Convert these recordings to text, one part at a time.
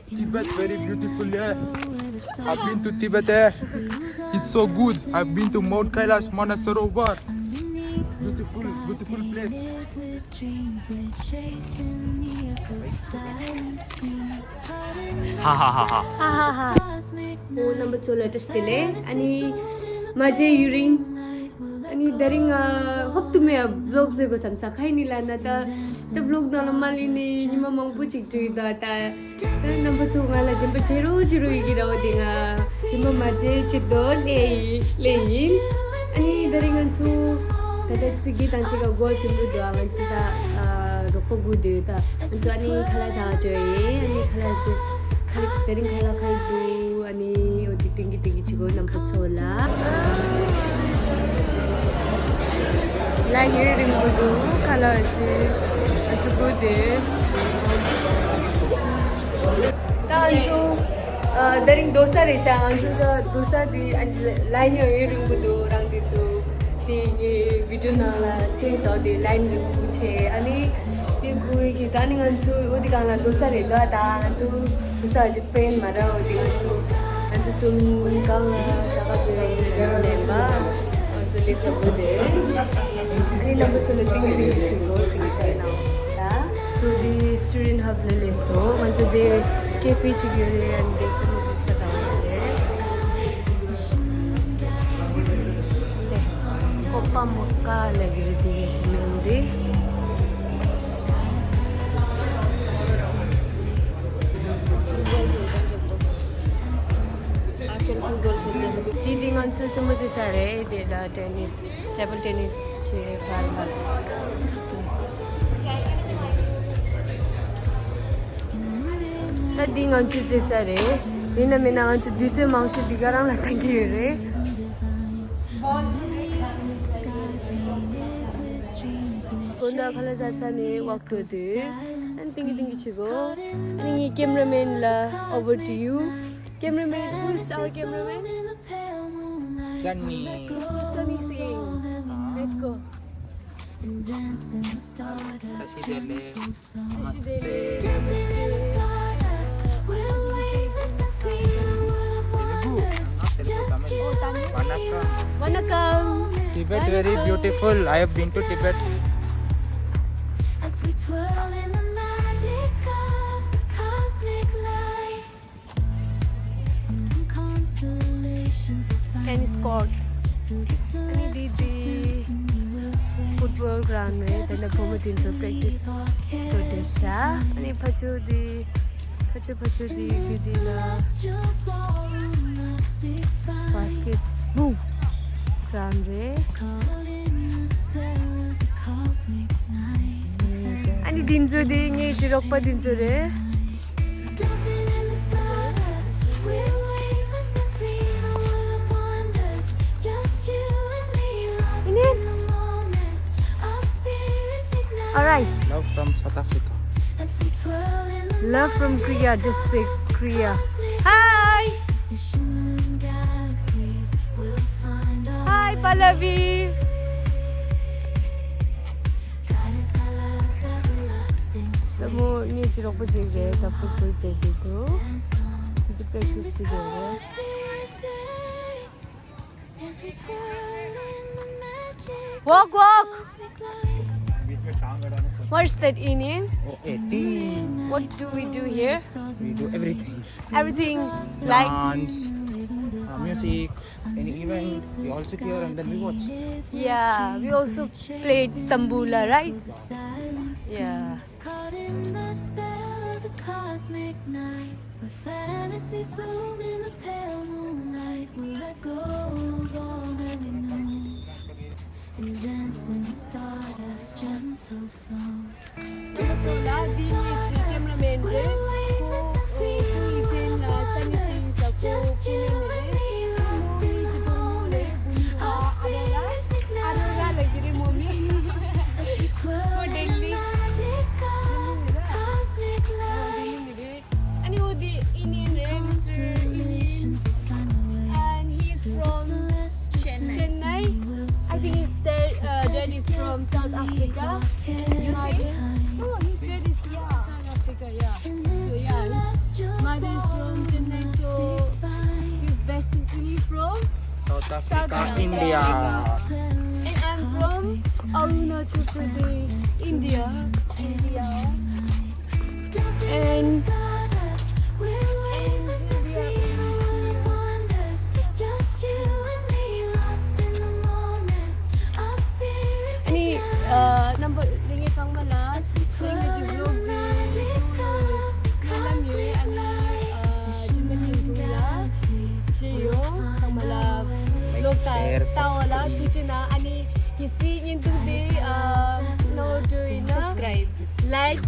Tibet very beautiful. Yeah. I've been to Tibet. It's so good. I've been to Mount Kailash Manasarovar. Beautiful, beautiful place. 하하하하. 하하하. 오 number 16 Tashi आणि माझे urine अनि दरिङ हप्तुमे blog जेको समसा खाइनिला न त blog न मालिने Nima मंगपु चिक्टु the त number 2 ngala jempe cheru cheru gira odinga Nima माजे चिदो लेइन अनि दरिङ सु तते सिगी तांसिगा गो सिलु द अंसिदा रोको गुदे त अनि खला जा जए अनि खला सु दरिङ खला खाइदु अनि ओदि टिंगी टिंगी चिगो नंबर 16 लाइन हेरिङ गुदु खला छि असु गुदे ताजु दरिङ दोसा रेसा अंसु दोसा दि लाइन हेरिङ गुदु रांदि छु ती भिडियो नाला तेसो दि लाइन गुछे अनि ती गुइ कि तानिङ अंसु ओदि काला दोसा रे द ता अंसु दोसा जि पेन मारा ओदि अंसु अंसु सुन काला साबा बिरे नेबा अंसु लेचा गुदे अनि नंबर 2 टिंगी छिगो सिंसाइ नाउ ता to the student hub leso once they cafe chigere and they can Copa Mocha lagi di sini. Di ngansul cuma sare di la tennis, table tennis che farma. Tadi ngansul sare, mina ngansul di tu mangsi di garang la tangkire. Konda khala jatsane walk kode and tingi chigo ani cameraman la over to you cameraman who's our cameraman Sunny Singh let's go Tashi Delek. Tashi Delek Vanakkam Tibet very beautiful. I have been to Tibet. Tennis court. Ani di football ground में तने घुमती तो practice तो देशा अनि पछु दी ला basket boom ground रे अनि दिन्छु दी ये चिरोक पर दिन्छु रे Alright. Love from South Africa. Love from Krea, just say Krea. Hi! Hi, Pallavi! Kamu ni sirok pa sige, tapos po pwede ko. Hindi practice siguro. Walk! What's that inning? Oh, 18. What do we do here? We do everything. Everything like Dance, music, any event. We all sit here and then we watch. yeah, we also played tambula, right? Yeah. And dancing the stardust gentle flow. Just you and me lost in the moment. Our spirits ignite as we twirl in the magic of the cosmic light. Constellations will find a way. And he's from Chennai. I think his dad is from South Africa. And you know, oh, his dad is South Africa, yeah. So yeah, his mother South Africa, India. And I'm from Arunachal Pradesh, India. And number ringi kang malas ringi vlog di malam yun ani jimani tula jiyo kang malam vlog tawala tuchina ani hisi yindung di no doing subscribe like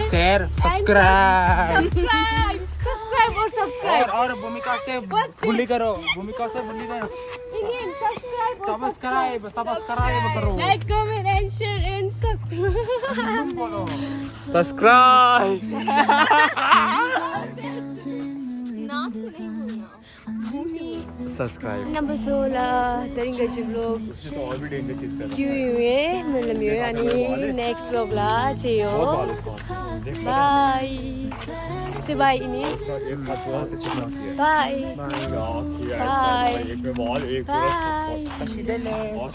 share, subscribe. Subscribe or subscribe. और भूमिका से भूली करो. Subscribe करो. Like, comment and share and Subscribe. Subscribe. Number 2 la daring gaji vlog. Q&A malam yun ani next vlog la cheyo. Bye. Say bye ini. Bye. Bye. Bye.